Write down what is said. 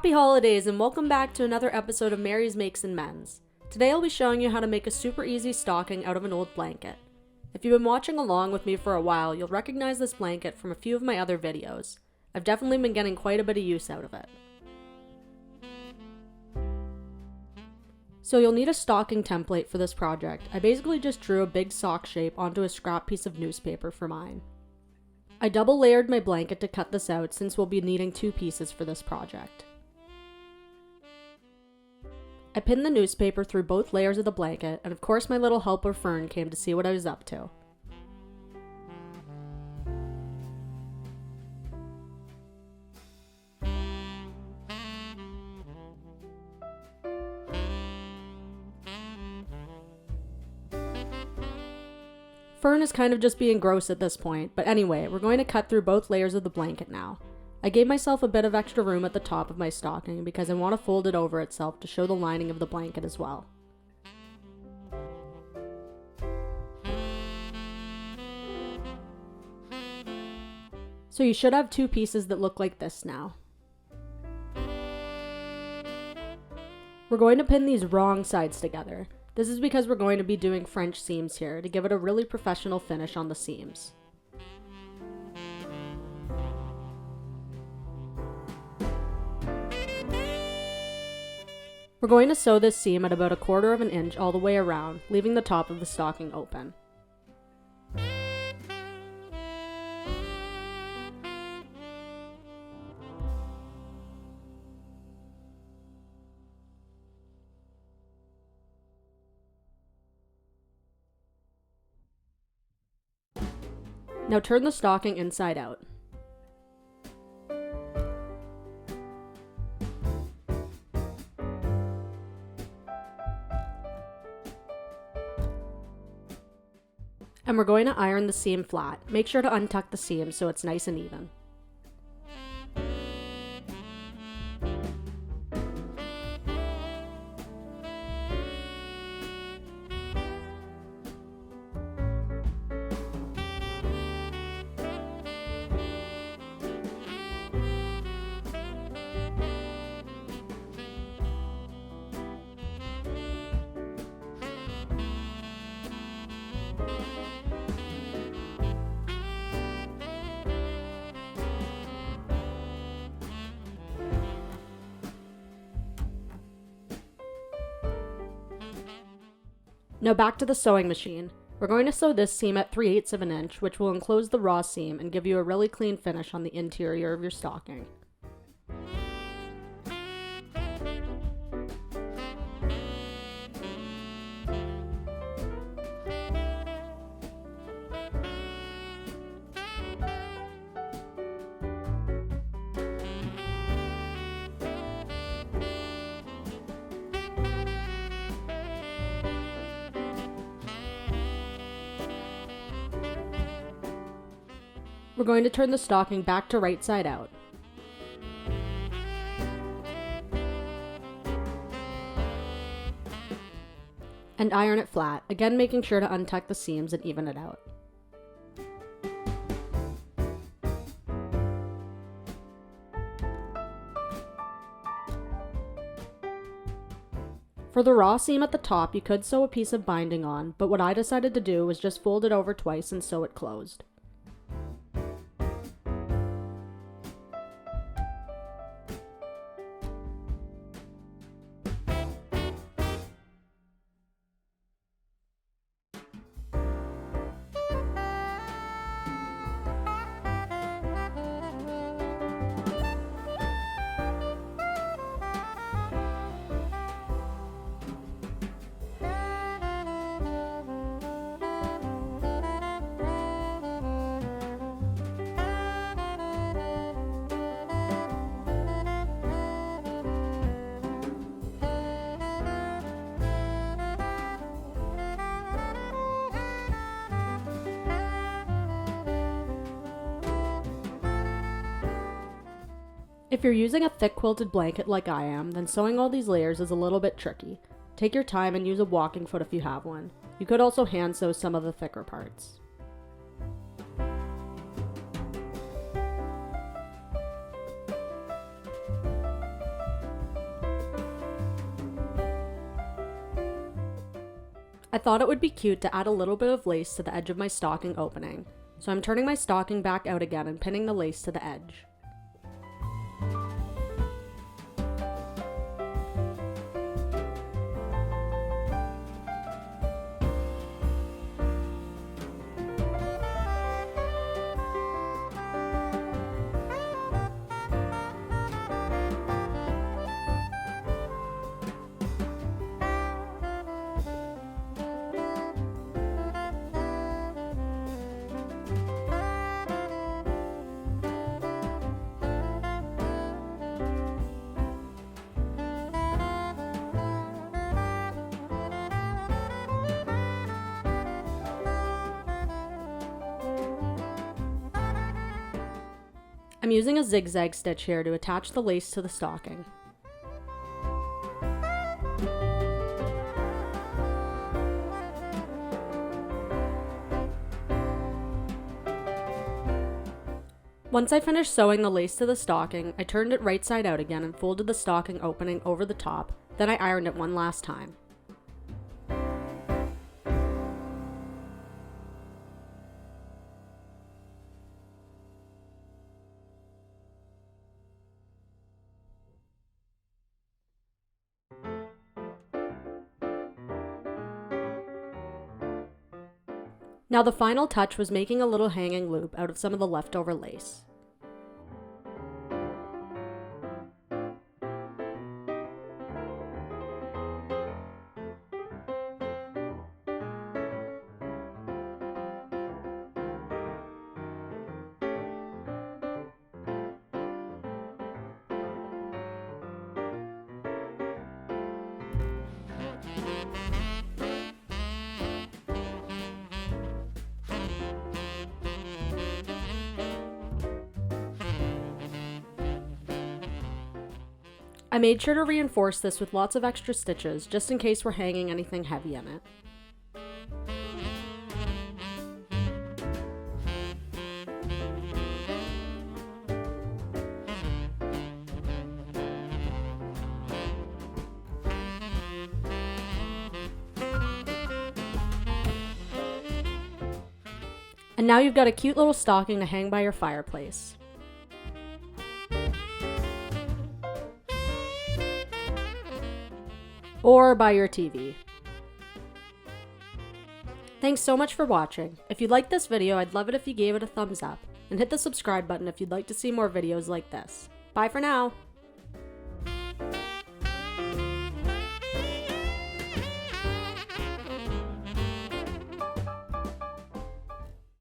Happy holidays and welcome back to another episode of Mary's Makes and Mends. Today I'll be showing you how to make a super easy stocking out of an old blanket. If you've been watching along with me for a while, you'll recognize this blanket from a few of my other videos. I've definitely been getting quite a bit of use out of it. So you'll need a stocking template for this project. I basically just drew a big sock shape onto a scrap piece of newspaper for mine. I double layered my blanket to cut this out since we'll be needing 2 pieces for this project. I pinned the newspaper through both layers of the blanket, and of course my little helper Fern came to see what I was up to. Fern is kind of just being gross at this point, but anyway, we're going to cut through both layers of the blanket now. I gave myself a bit of extra room at the top of my stocking because I want to fold it over itself to show the lining of the blanket as well. So you should have 2 pieces that look like this now. We're going to pin these wrong sides together. This is because we're going to be doing French seams here to give it a really professional finish on the seams. We're going to sew this seam at about 1/4 of an inch all the way around, leaving the top of the stocking open. Now turn the stocking inside out. And we're going to iron the seam flat. Make sure to untuck the seam so it's nice and even. Now back to the sewing machine. We're going to sew this seam at 3/8 of an inch, which will enclose the raw seam and give you a really clean finish on the interior of your stocking. We're going to turn the stocking back to right side out. And iron it flat, again making sure to untuck the seams and even it out. For the raw seam at the top, you could sew a piece of binding on, but what I decided to do was just fold it over twice and sew it closed. If you're using a thick quilted blanket like I am, then sewing all these layers is a little bit tricky. Take your time and use a walking foot if you have one. You could also hand sew some of the thicker parts. I thought it would be cute to add a little bit of lace to the edge of my stocking opening, so I'm turning my stocking back out again and pinning the lace to the edge. I'm using a zigzag stitch here to attach the lace to the stocking. Once I finished sewing the lace to the stocking, I turned it right side out again and folded the stocking opening over the top, then I ironed it one last time. Now the final touch was making a little hanging loop out of some of the leftover lace. I made sure to reinforce this with lots of extra stitches, just in case we're hanging anything heavy in it. And now you've got a cute little stocking to hang by your fireplace. Or by your TV. Thanks so much for watching. If you liked this video, I'd love it if you gave it a thumbs up, and hit the subscribe button if you'd like to see more videos like this. Bye for now!